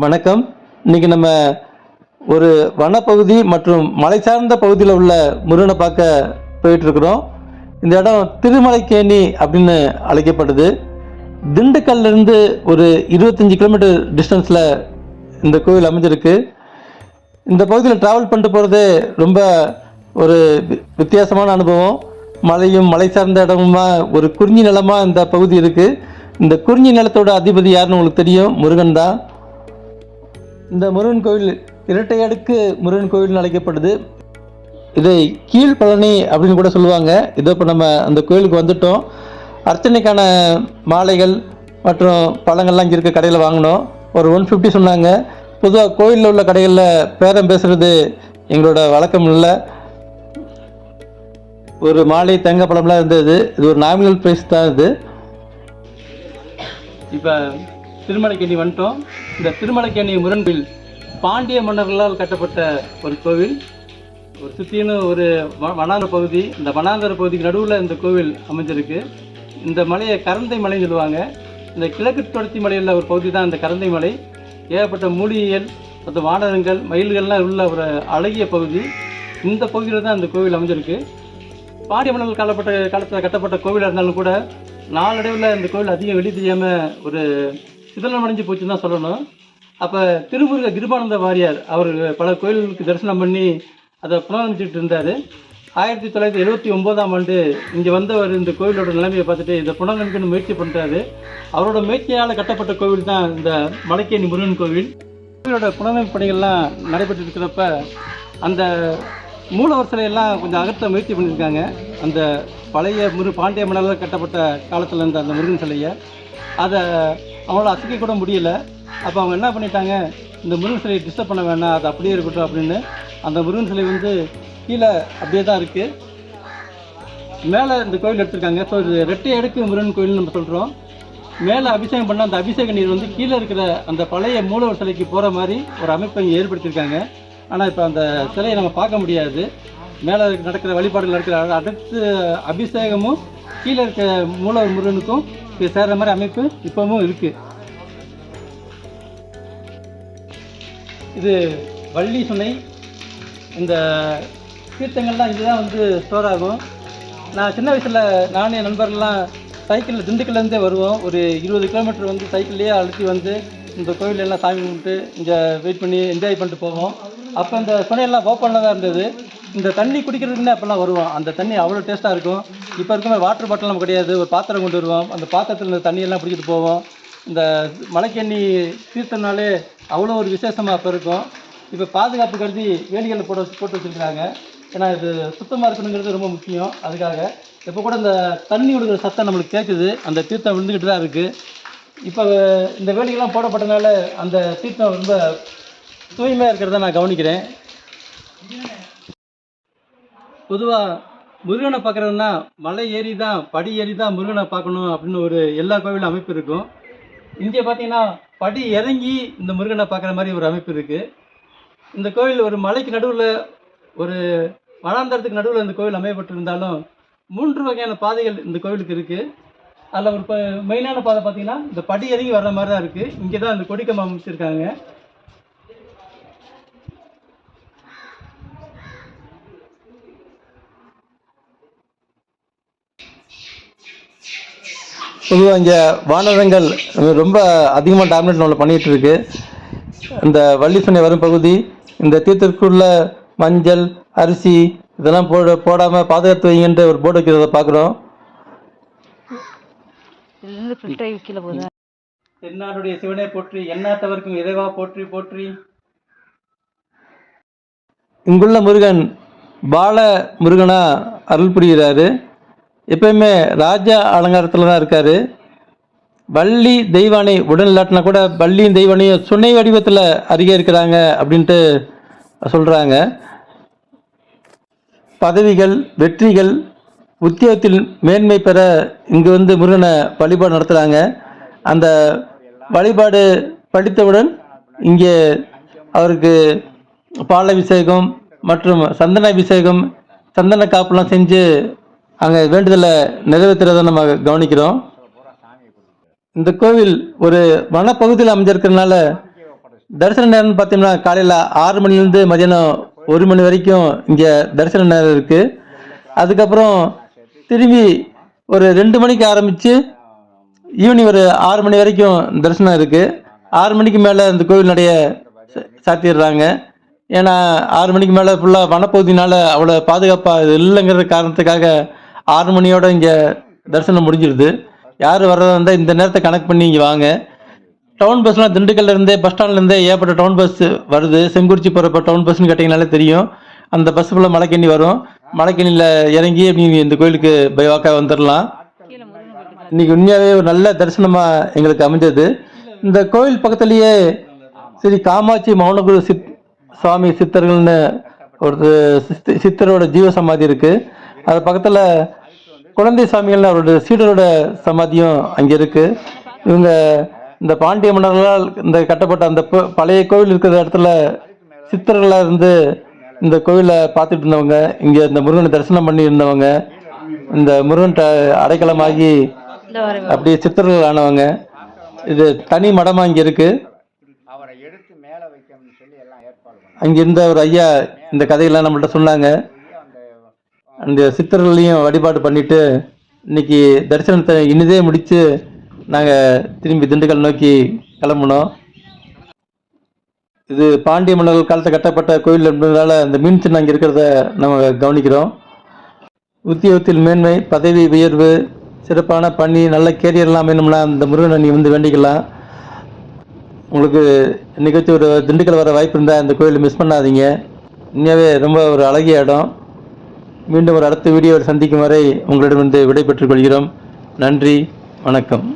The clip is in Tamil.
வணக்கம். இன்னைக்கு நம்ம ஒரு வனப்பகுதி மற்றும் மலை சார்ந்த பகுதியில் உள்ள முருகனை பார்க்க போயிட்டு இருக்கிறோம். இந்த இடம் திருமலைக்கேணி அப்படின்னு அழைக்கப்படுது. திண்டுக்கல்ல இருந்து ஒரு 25 கிலோமீட்டர் டிஸ்டன்ஸில் இந்த கோவில் அமைஞ்சிருக்கு. இந்த பகுதியில் ட்ராவல் பண்ணிட்டு போகிறது ரொம்ப ஒரு வித்தியாசமான அனுபவம். மலையும் மலை சார்ந்த இடமுமா ஒரு குறிஞ்சி நிலமாக இந்த பகுதி இருக்குது. இந்த குறிஞ்சி நிலத்தோட அதிபதி யாருன்னு உங்களுக்கு தெரியும், முருகன் தான். இந்த முருகன் கோவில் இரட்டை அடுக்கு முருகன் கோவில்னு அழைக்கப்படுது. இதை கீழ்பழனி அப்படின்னு கூட சொல்லுவாங்க. இதோ இப்போ நம்ம அந்த கோவிலுக்கு வந்துட்டோம். அர்ச்சனைக்கான மாலைகள் மற்றும் பழங்கள்லாம் இங்கே இருக்க கடையில் வாங்கினோம். ஒரு 150 சொன்னாங்க. பொதுவாக கோவிலில் உள்ள கடைகளில் பேரம் பேசுகிறது எங்களோட வழக்கம் இல்லை. ஒரு மாலை தேங்காய் பழம்லாம் இருந்தது. இது ஒரு நாமினல் ப்ரைஸ் தான். இது இப்போ திருமலைக்கேணி வந்துட்டோம். இந்த திருமலைக்கேணி முருகன் கோவில் பாண்டிய மன்னர்களால் கட்டப்பட்ட ஒரு கோவில். ஒரு சுற்றின்னு ஒரு வனாந்தர பகுதி. இந்த வனாந்தர பகுதிக்கு நடுவில் இந்த கோவில் அமைஞ்சிருக்கு. இந்த மலையை கரந்தை மலைன்னு சொல்லுவாங்க. இந்த கிழக்கு தொடர்ச்சி மலையில் ஒரு பகுதி தான் இந்த கரந்தை மலை. ஏகப்பட்ட மூலிகைகள் மற்றும் வானரங்கள் மயில்கள்லாம் உள்ள ஒரு அழகிய பகுதி. இந்த பகுதியில் தான் இந்த கோவில் அமைஞ்சிருக்கு. பாண்டிய மன்னர்கள் காலத்தில் கட்டப்பட்ட கோவிலாக இருந்தாலும் கூட நாளடைவில் இந்த கோவில் அதிகம் வெளியே தெரியாமல் ஒரு சிதலம் அடைஞ்சு போச்சுன்னு தான் சொல்லணும். அப்போ திருமுருக கிருபானந்த வாரியார் அவர் பல கோயில்களுக்கு தரிசனம் பண்ணி அதை புனரமைச்சிட்டு இருந்தார். 1979 இங்கே வந்தவர் இந்த கோவிலோட நிலைமையை பார்த்துட்டு இதை புனரமைக்கணும் முயற்சி பண்ணுறாரு. அவரோட முயற்சியால் கட்டப்பட்ட கோவில் தான் இந்த மலைக்கேணி முருகன் கோவில். கோவிலோட புனரமைப்பு பணிகள்லாம் நடைபெற்று இருக்கிறப்ப அந்த மூலவர் சிலையெல்லாம் கொஞ்சம் அகற்ற முயற்சி பண்ணியிருக்காங்க. அந்த பழைய பாண்டிய மன்னர்கள் கட்டப்பட்ட காலத்தில் இருந்த அந்த முருகன் சிலையை அதை அவங்களால அசைக்க கூட முடியல. அப்போ அவங்க என்ன பண்ணிட்டாங்க, இந்த முருகன் சிலையை டிஸ்டர்ப் பண்ண வேணாம், அது அப்படியே இருக்கட்டும் அப்படின்னு அந்த முருகன் சிலை கீழே அப்படியே தான் இருக்குது. மேலே இந்த கோவில் எடுத்திருக்காங்க. ஸோ இது ரெட்டை அடுக்கு முருகன் கோயில்னு நம்ம சொல்கிறோம். மேலே அபிஷேகம் பண்ண அந்த அபிஷேக நீர் கீழே இருக்கிற அந்த பழைய மூலவர் சிலைக்கு போகிற மாதிரி ஒரு அமைப்பை இங்கே ஏற்படுத்தியிருக்காங்க. ஆனால் இப்போ அந்த சிலையை நம்ம பார்க்க முடியாது. மேலே நடக்கிற வழிபாடுகள் நடக்கிற அடுத்து அபிஷேகமும் கீழே இருக்க மூலவர் முருகனுக்கும் இது சேர்கிற மாதிரி அமைப்பு இப்போவும் இருக்குது. இது வள்ளி சுனை. இந்த தீர்த்தங்கள்லாம் இதுதான் ஸ்டோர் ஆகும். நான் சின்ன வயசில் நானும் என் நண்பர்கள்லாம் சைக்கிளில் திண்டுக்கல்லேருந்தே வருவோம். ஒரு 20 கிலோமீட்டர் சைக்கிள்லேயே அழுத்தி இந்த கோயிலெல்லாம் சாமி கும்பிட்டு இங்கே வெயிட் பண்ணி என்ஜாய் பண்ணிட்டு போவோம். அப்போ இந்த சுனையெல்லாம் ஓப்பனில் தான் இருந்தது. இந்த தண்ணி குடிக்கிறதுக்குன்னே அப்போல்லாம் வருவோம். அந்த தண்ணி அவ்வளோ டேஸ்ட்டாக இருக்கும். இப்போ இருக்கும்போது வாட்டர் பாட்டில் நம்ம கிடையாது. ஒரு பாத்திரம் கொண்டு வருவோம். அந்த பாத்திரத்தில் இந்த தண்ணியெல்லாம் பிடிச்சிட்டு போவோம். இந்த மலைக்கேணி தீர்த்தம்னாலே அவ்வளோ ஒரு விசேஷமாக அப்போ இருக்கும். இப்போ பாதுகாப்பு கருதி வேலிகளில் போட்டு வச்சுருக்காங்க. ஏன்னா இது சுத்தமாக இருக்கணுங்கிறது ரொம்ப முக்கியம். அதுக்காக இப்போ கூட இந்த தண்ணி விடுகிற சத்தம் நம்மளுக்கு கேட்குது. அந்த தீர்த்தம் விழுந்துக்கிட்டு தான் இருக்குது. இப்போ இந்த வேலிகள்லாம் போடப்பட்டனால அந்த தீர்த்தம் ரொம்ப தூய்மையாக இருக்கிறத நான் கவனிக்கிறேன். பொதுவாக முருகனை பார்க்குறதுனா மலை ஏறி தான் படி ஏறி தான் முருகனை பார்க்கணும் அப்படின்னு ஒரு எல்லா கோவிலும் அமைப்பு இருக்கும். இங்கே பார்த்தீங்கன்னா படி இறங்கி இந்த முருகனை பார்க்குற மாதிரி ஒரு அமைப்பு இருக்குது. இந்த கோவில் ஒரு மலைக்கு நடுவில் ஒரு வனாந்தரத்துக்கு நடுவில் இந்த கோவில் அமையப்பட்டிருந்தாலும் 3 வகையான பாதைகள் இந்த கோவிலுக்கு இருக்குது. அதில் ஒரு மெயினான பாதை பார்த்தீங்கன்னா இந்த படி இறங்கி வர்ற மாதிரி தான் இருக்குது. இங்கே தான் இந்த கொடிக்கம்பம் அமைச்சிருக்காங்க. பொதுவாக இங்கே வானரங்கள் ரொம்ப அதிகமாக டாமினேட் நம்மளை பண்ணிகிட்டு இருக்கு. இந்த வள்ளி சுனை வரும் பகுதி இந்த தீர்த்தத்துக்குள்ள மஞ்சள் அரிசி இதெல்லாம் போடாமல் பாதுகாத்து வைங்கன்ற ஒரு போர்டு வைக்கிறத பார்க்குறோம். தென்னாடுடைய சிவனை போற்றி, எண்ணாட்டவர்க்கும் இறைவா போற்றி போற்றி. இங்குள்ள முருகன் பால முருகனா அருள் புரிகிறாரு. எப்பயுமே ராஜா அலங்காரத்தில் தான் இருக்கார். வள்ளி தெய்வானை உடல் இல்லாட்டினா கூட வள்ளியும் தெய்வானையும் சுனை வடிவத்தில் அருகே இருக்கிறாங்க அப்படின்ட்டு சொல்கிறாங்க. பதவிகள் வெற்றிகள் உத்தியோகத்தில் மேன்மை பெற இங்கு முருகனை வழிபாடு நடத்துகிறாங்க. அந்த வழிபாடு படித்தவுடன் இங்கே அவருக்கு பாலாபிஷேகம் மற்றும் சந்தன அபிஷேகம் சந்தன காப்புலாம் செஞ்சு அங்கே வேண்டுதலை நிறைவேற்றுறதை நம்ம கவனிக்கிறோம். இந்த கோவில் ஒரு வனப்பகுதியில் அமைஞ்சிருக்கிறதுனால தரிசன நேரம்னு பார்த்தோம்னா காலையில் 6 மணிலேருந்து மதியானம் 1 மணி வரைக்கும் இங்கே தரிசன நேரம் இருக்குது. அதுக்கப்புறம் திரும்பி ஒரு 2 மணிக்கு ஆரம்பித்து ஈவினிங் ஒரு 6 மணி வரைக்கும் தரிசனம் இருக்குது. 6 மணிக்கு மேலே இந்த கோவில் நடைய சாத்திடுறாங்க. ஏன்னா 6 மணிக்கு மேலே ஃபுல்லாக வனப்பகுதினால அவ்வளோ பாதுகாப்பாக இல்லைங்கிற காரணத்துக்காக 6 மணியோடு இங்கே தரிசனம் முடிஞ்சிடுது. யார் வர்றதா இருந்தால் இந்த நேரத்தை கனெக்ட் பண்ணி இங்கே வாங்க. டவுன் பஸ்லாம் திண்டுக்கல்லேருந்தே பஸ் ஸ்டாண்ட்லேருந்தே ஏற்பட்ட டவுன் பஸ் வருது. செங்குறிச்சி போகிறப்ப டவுன் பஸ்ன்னு கேட்டிங்கனாலே தெரியும். அந்த பஸ் ஃபுல்லாக மலைக்கண்ணி வரும். மலைக்கண்ணியில் இறங்கி நீங்கள் இந்த கோயிலுக்கு பை வாக்காக வந்துடலாம். இன்றைக்கி உண்மையாகவே ஒரு நல்ல தரிசனமாக எங்களுக்கு அமைஞ்சது. இந்த கோயில் பக்கத்துலேயே ஸ்ரீ காமாட்சி மௌனகுரு சுவாமி சித்தர்கள்னு ஒரு சித்தரோட ஜீவ சமாதி இருக்குது. அது பக்கத்தில் குழந்தை சாமிகள்னு அவரோட சீடரோட சமாதியும் அங்கே இருக்குது. இவங்க இந்த பாண்டிய மன்னர்களால் இந்த கட்டப்பட்ட அந்த பழைய கோவில் இருக்கிற இடத்துல சித்தர்களாக இருந்து இந்த கோவிலை பார்த்துட்டு இருந்தவங்க, இங்கே இந்த முருகனை தரிசனம் பண்ணி இருந்தவங்க, இந்த முருகன் அடைக்கலமாகி அப்படியே சித்தர்கள் ஆனவங்க. இது தனி மடமாக இங்கே இருக்குது. அங்கே இருந்த ஒரு ஐயா இந்த கதையெல்லாம் நம்மள்ட்ட சொன்னாங்க. அந்த சித்தர்களையும் வழிபாடு பண்ணிவிட்டு இன்றைக்கி தரிசனத்தை இனிதே முடித்து நாங்கள் திரும்பி திண்டுக்கல் நோக்கி கிளம்புனோம். இது பாண்டிய மன்னர்கள் காலத்தில் கட்டப்பட்ட கோயில் என்பதனால இந்த மீன் சின்னம் அங்கே இருக்கிறத நம்ம கவனிக்கிறோம். உத்தியோகத்தில் மேன்மை, பதவி உயர்வு, சிறப்பான பணி, நல்ல கேரியர்லாம் வேணும்னா இந்த முருகனை நீ வந்து வேண்டிக்கலாம். உங்களுக்கு இன்றைக்கி ஒரு திண்டுக்கல் வர வாய்ப்பு இருந்தால் இந்த கோயிலை மிஸ் பண்ணாதீங்க. உண்மையாகவே ரொம்ப ஒரு அழகிய இடம். மீண்டும் ஒரு அடுத்த வீடியோவில் சந்திக்கும் வரை உங்களிடமிருந்து விடை பெற்றுக் கொள்கிறோம். நன்றி, வணக்கம்.